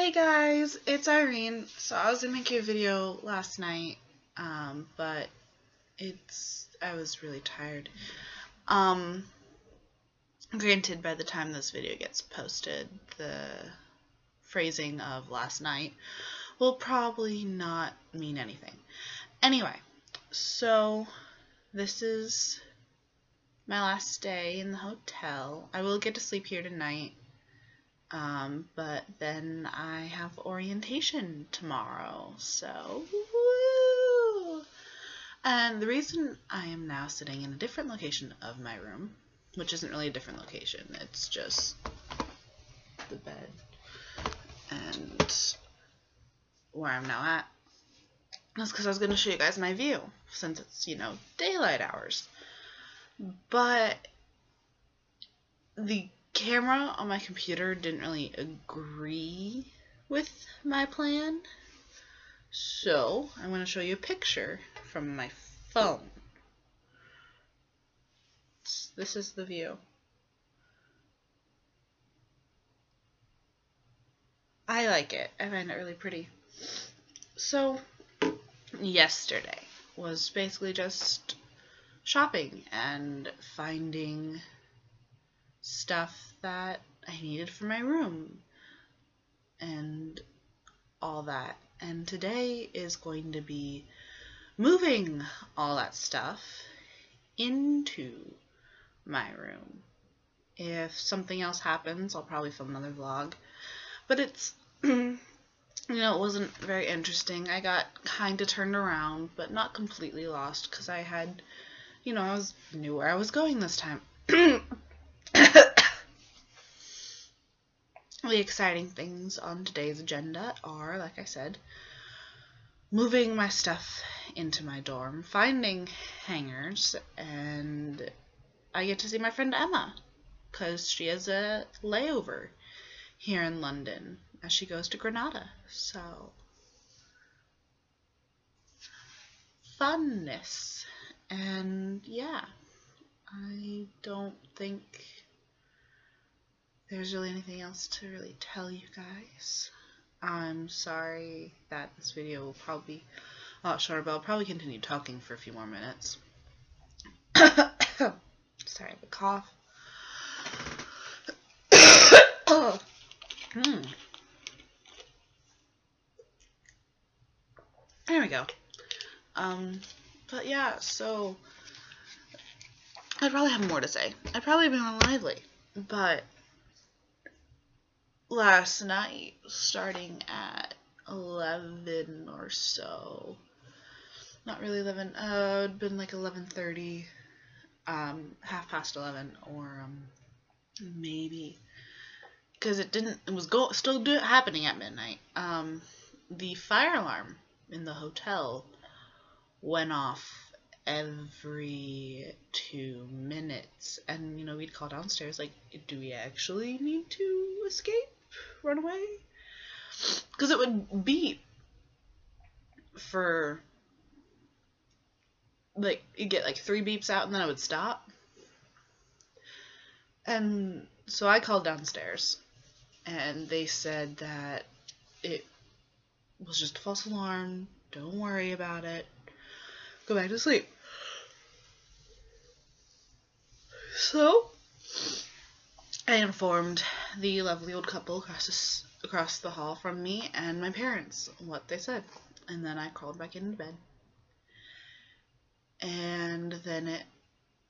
Hey guys, it's Irene. So I was gonna make you a video last night, but I was really tired. Granted, by the time this video gets posted, the phrasing of last night will probably not mean anything. Anyway, so this is my last day in the hotel. I will get to sleep here tonight. But then I have orientation tomorrow, so woo! And the reason I am now sitting in a different location of my room, which isn't really a different location, it's just the bed and where I'm now at, is because I was going to show you guys my view, since it's, daylight hours. But the camera on my computer didn't really agree with my plan, so I'm going to show you a picture from my phone. This is the view. I like it. I find it really pretty. So yesterday was basically just shopping and finding stuff that I needed for my room and all that. And today is going to be moving all that stuff into my room. If something else happens, I'll probably film another vlog. But it's, it wasn't very interesting. I got kind of turned around, but not completely lost, because I had, I knew where I was going this time. The exciting things on today's agenda are, like I said, moving my stuff into my dorm, finding hangers, and I get to see my friend Emma, because she has a layover here in London as she goes to Granada. So, funness. And yeah, I don't think there's really anything else to really tell you guys. I'm sorry that this video will probably be a lot shorter, but I'll probably continue talking for a few more minutes. Sorry, I have a cough. There we go. But yeah, so I'd probably have more to say. I'd probably be more lively, but last night, starting at 11 or so, not really 11, it'd been like 11:30, 11:30, or maybe, because it was still happening at midnight. The fire alarm in the hotel went off every 2 minutes, and we'd call downstairs like, do we actually need to escape, run away? Because it would beep for like, you'd get like 3 beeps out and then it would stop. And so I called downstairs and they said that it was just a false alarm, don't worry about it, go back to sleep. So I informed the lovely old couple across the hall from me and my parents what they said, and then I crawled back into bed, and then it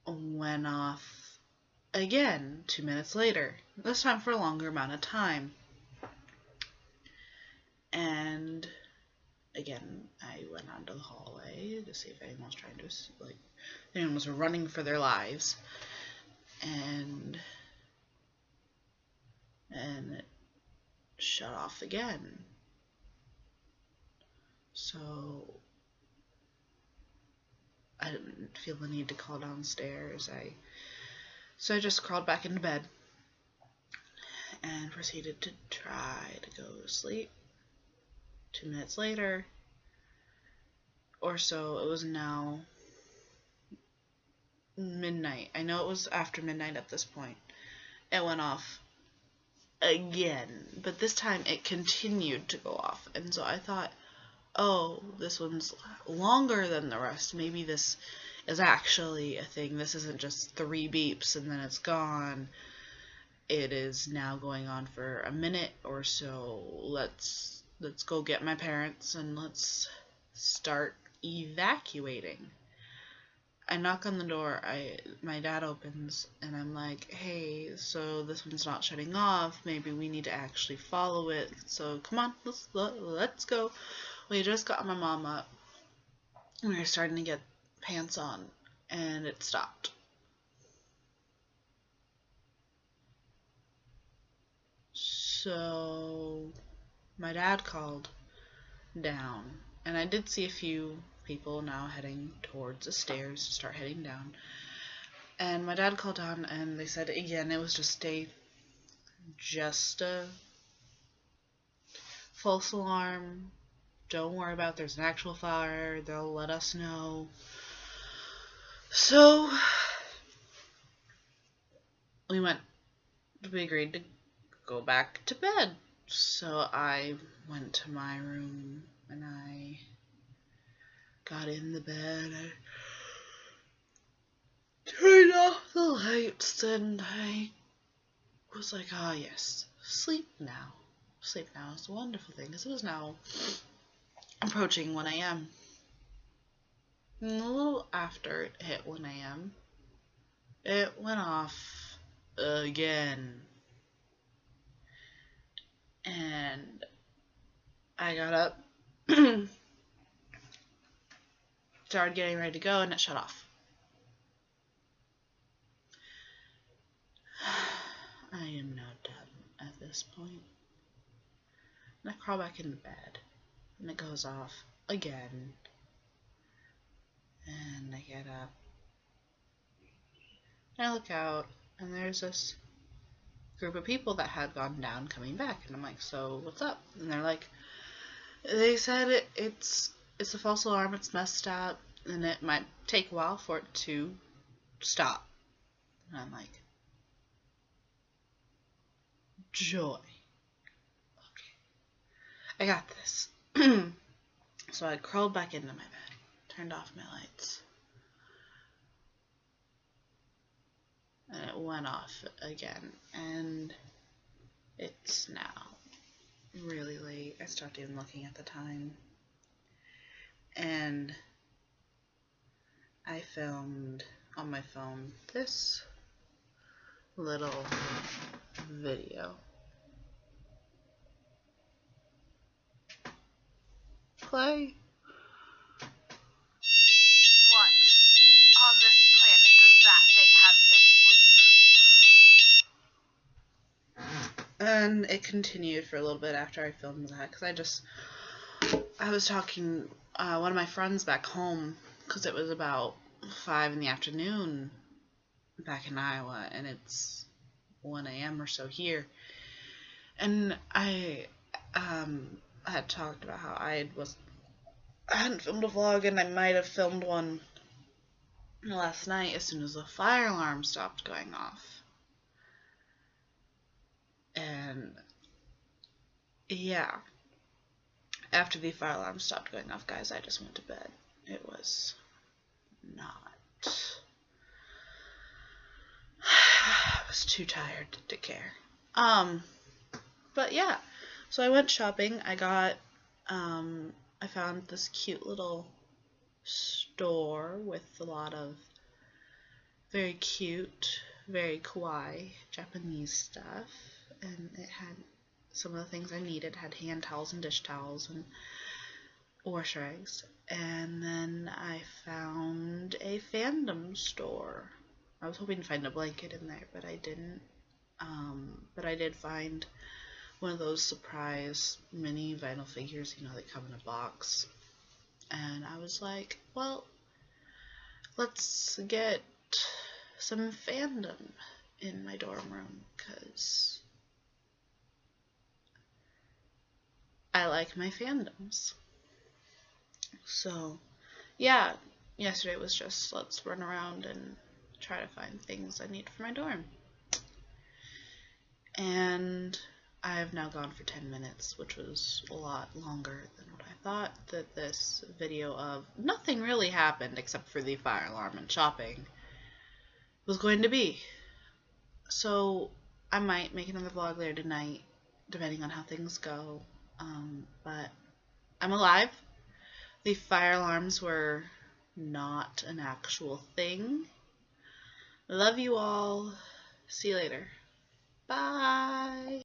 went off again 2 minutes later, this time for a longer amount of time. And again, I went out into the hallway to see if anyone was trying to, anyone was running for their lives, and it shut off again. So I didn't feel the need to call downstairs. So I just crawled back into bed and proceeded to try to go to sleep. 2 minutes later or so, it was now midnight. I know it was after midnight at this point. It went off again, but this time it continued to go off, and so I thought, oh, this one's longer than the rest. Maybe this is actually a thing. This isn't just 3 beeps and then it's gone. It is now going on for a minute or so. Let's go get my parents and let's start evacuating. I knock on the door. My dad opens and I'm like, hey, so this one's not shutting off. Maybe we need to actually follow it. So come on, let's go. We just got my mom up. We were starting to get pants on, and it stopped. So my dad called down, and I did see a few people now heading towards the stairs to start heading down. And my dad called down, and they said again it was just a false alarm. Don't worry about it. There's an actual fire. They'll let us know. So we agreed to go back to bed. So I went to my room and I got in the bed. I turned off the lights and I was like, ah, yes, sleep now. Sleep now is a wonderful thing, because it was now approaching 1 a.m. And a little after it hit 1 a.m., it went off again. And I got up, started getting ready to go, and it shut off. I am now done at this point. And I crawl back into bed, and it goes off again. And I get up, and I look out, and there's this group of people that had gone down coming back. And I'm like, so what's up? And they're like, they said it's a false alarm, it's messed up, and it might take a while for it to stop. And I'm like, joy. Okay, I got this. So I crawled back into my bed, turned off my lights, and it went off again. And it's now really late. I stopped even looking at the time. And I filmed on my phone this little video. Play. What on this planet does that thing have against sleep? And it continued for a little bit after I filmed that, because I was talking one of my friends back home, because it was about 5 in the afternoon back in Iowa, and it's 1 a.m. or so here. And I had talked about how I hadn't filmed a vlog, and I might have filmed one last night as soon as the fire alarm stopped going off. And yeah, after the fire alarm stopped going off, guys, I just went to bed. It was not. I was too tired to care. But yeah, so I went shopping. I found this cute little store with a lot of very cute, very kawaii Japanese stuff, and it had some of the things I needed. It had hand towels and dish towels and wash rags. And then I found a fandom store. I was hoping to find a blanket in there, but I didn't. But I did find one of those surprise mini vinyl figures, they come in a box. And I was like, well, let's get some fandom in my dorm room, because I like my fandoms. So, yeah, yesterday was just let's run around and try to find things I need for my dorm. And I've now gone for 10 minutes, which was a lot longer than what I thought that this video of nothing really happened except for the fire alarm and shopping was going to be. So I might make another vlog later tonight, depending on how things go. But I'm alive. The fire alarms were not an actual thing. Love you all. See you later. Bye.